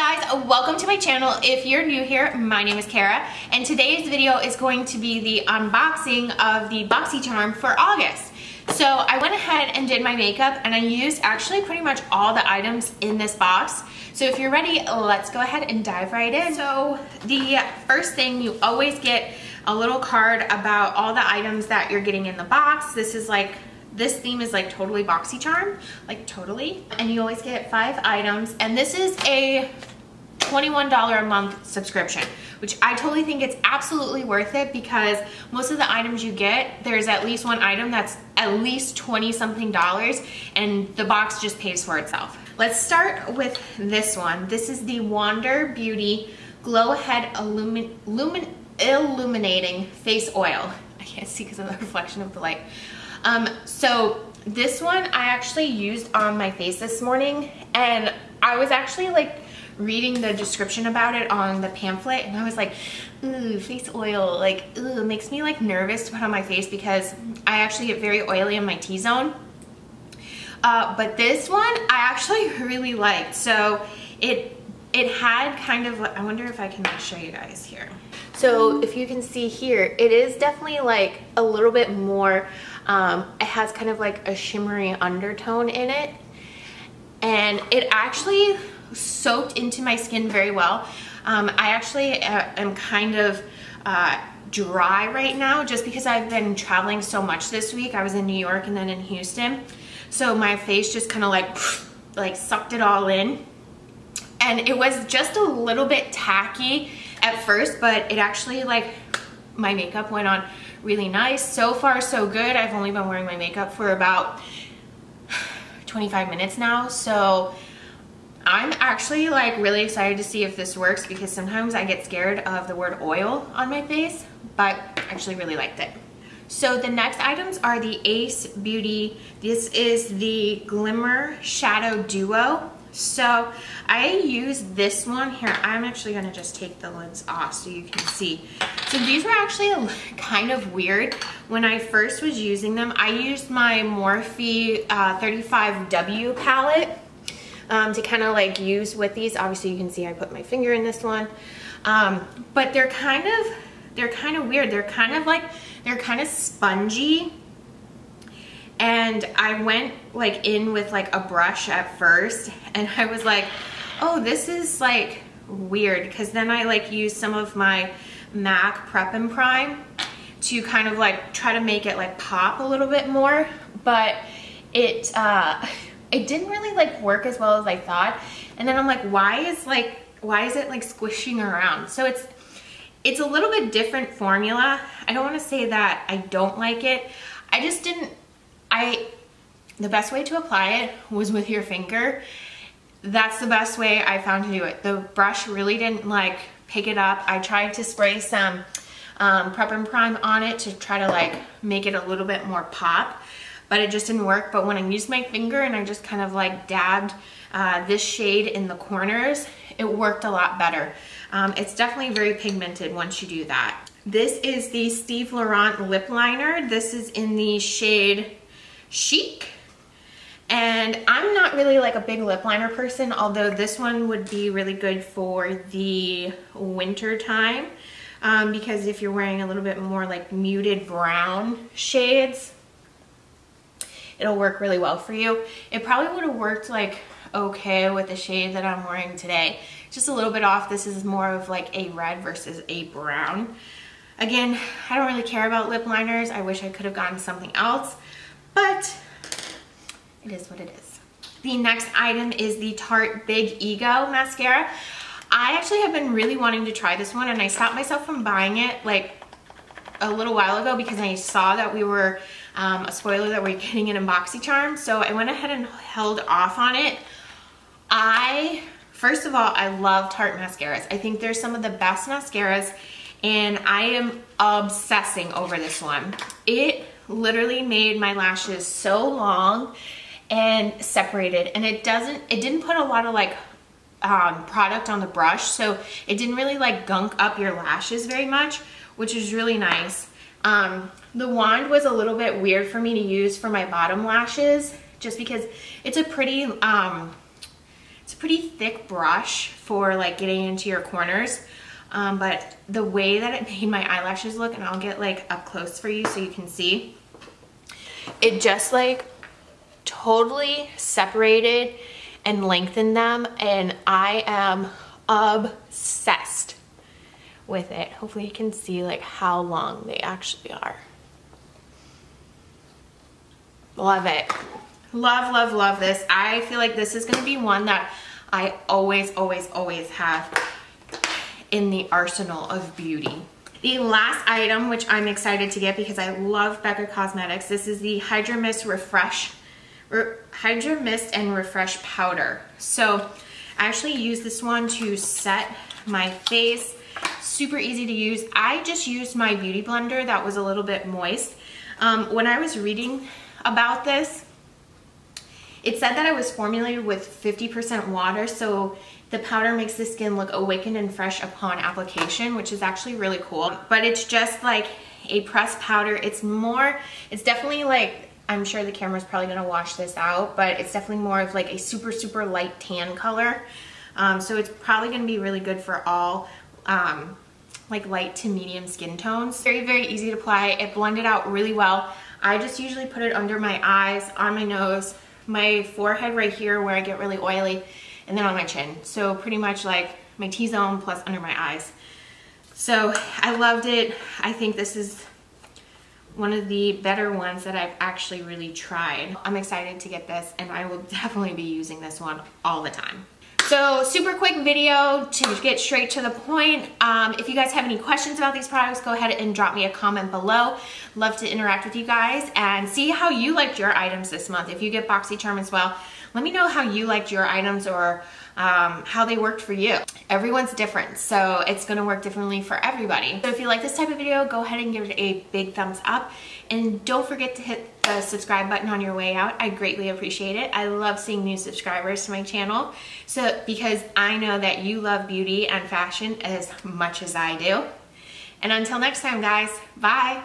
guys, welcome to my channel. If you're new here, my name is Kara, and today's video is going to be the unboxing of the Boxycharm for August. So I went ahead and did my makeup, and I used actually pretty much all the items in this box. So if you're ready, let's go ahead and dive right in. So the first thing, you always get a little card about all the items that you're getting in the box. This theme is like totally Boxycharm, like totally. And you always get 5 items. And this is a $21 a month subscription, which I totally think it's absolutely worth it because most of the items you get, there's at least one item that's at least 20 something dollars and the box just pays for itself. Let's start with this one. This is the Wander Beauty Glow Ahead Illuminating Face Oil. I can't see because of the reflection of the light. So this one I actually used on my face this morning, and I was actually like reading the description about it on the pamphlet, and I was like, ooh, face oil, like, ooh, it makes me like nervous to put on my face because I actually get very oily in my T-zone. But this one I actually really liked. So it had kind of, I wonder if I can show you guys here. So if you can see here, it is definitely like a little bit more, it has kind of like a shimmery undertone in it, and it actually soaked into my skin very well. I actually am kind of dry right now just because I've been traveling so much this week. I was in New York and then in Houston, so my face just kind of like sucked it all in, and it was just a little bit tacky at first, but it actually, like, my makeup went on really nice. So far so good. I've only been wearing my makeup for about 25 minutes now, so I'm actually like really excited to see if this works because sometimes I get scared of the word oil on my face, but I actually really liked it. So the next items are the Ace Beauty. This is the Glimmer Shadow Duo. So I use this one here. I'm actually gonna just take the lids off so you can see. So these were actually kind of weird. When I first was using them, I used my Morphe 35W palette to kind of like use with these. Obviously you can see I put my finger in this one. But they're kind of weird. They're kind of spongy. And I went like in with like a brush at first, and I was like, oh, this is like weird, because then I like used some of my MAC Prep and Prime to kind of like try to make it like pop a little bit more, but it didn't really like work as well as I thought. And then I'm like, why is it like squishing around? So it's a little bit different formula. I don't want to say that I don't like it. The best way to apply it was with your finger. That's the best way I found to do it. The brush really didn't like pick it up. I tried to spray some Prep and Prime on it to try to like make it a little bit more pop, but it just didn't work. But when I used my finger and I just kind of like dabbed this shade in the corners, it worked a lot better. It's definitely very pigmented once you do that. This is the Steve Laurent lip liner. This is in the shade Chic, and I'm not really like a big lip liner person, although this one would be really good for the winter time, because if you're wearing a little bit more like muted brown shades, it'll work really well for you. It probably would have worked like okay with the shade that I'm wearing today, just a little bit off. This is more of like a red versus a brown. Again, I don't really care about lip liners. I wish I could have gotten something else, but it is what it is. The next item is the Tarte Big Ego mascara. I actually have been really wanting to try this one, and I stopped myself from buying it like a little while ago because I saw that we were, a spoiler, that we're getting it in Boxycharm, so I went ahead and held off on it. First of all, I love Tarte mascaras. I think they're some of the best mascaras, and I am obsessing over this one. It literally made my lashes so long and separated, and it didn't put a lot of like product on the brush, so it didn't really like gunk up your lashes very much, which is really nice. The wand was a little bit weird for me to use for my bottom lashes just because it's a pretty It's a pretty thick brush for like getting into your corners. But the way that it made my eyelashes look, and I'll get like up close for you so you can see, it just like totally separated and lengthened them, and I am obsessed with it. Hopefully you can see like how long they actually are. Love it. Love, love, love this. I feel like this is gonna be one that I always, always, always have in the arsenal of beauty. The last item, which I'm excited to get because I love Becca Cosmetics, this is the Hydra Mist Hydra Mist and Refresh Powder. So I actually use this one to set my face. Super easy to use. I just used my beauty blender that was a little bit moist. When I was reading about this, it said that it was formulated with 50% water, so the powder makes the skin look awakened and fresh upon application, which is actually really cool. But it's just like a pressed powder. It's definitely like, I'm sure the camera's probably gonna wash this out, but it's definitely more of like a super, super light tan color. So it's probably gonna be really good for all like light to medium skin tones. Very, very easy to apply. It blended out really well. I just usually put it under my eyes, on my nose, my forehead right here where I get really oily, and then on my chin. So pretty much like my T-zone plus under my eyes. So I loved it. I think this is one of the better ones that I've actually really tried. I'm excited to get this, and I will definitely be using this one all the time. So super quick video to get straight to the point. If you guys have any questions about these products, go ahead and drop me a comment below. Love to interact with you guys and see how you liked your items this month. If you get Boxycharm as well, let me know how you liked your items, or how they worked for you. Everyone's different, so it's gonna work differently for everybody. So if you like this type of video, go ahead and give it a big thumbs up, and don't forget to hit the subscribe button on your way out. I greatly appreciate it. I love seeing new subscribers to my channel, because I know that you love beauty and fashion as much as I do. And until next time, guys, bye.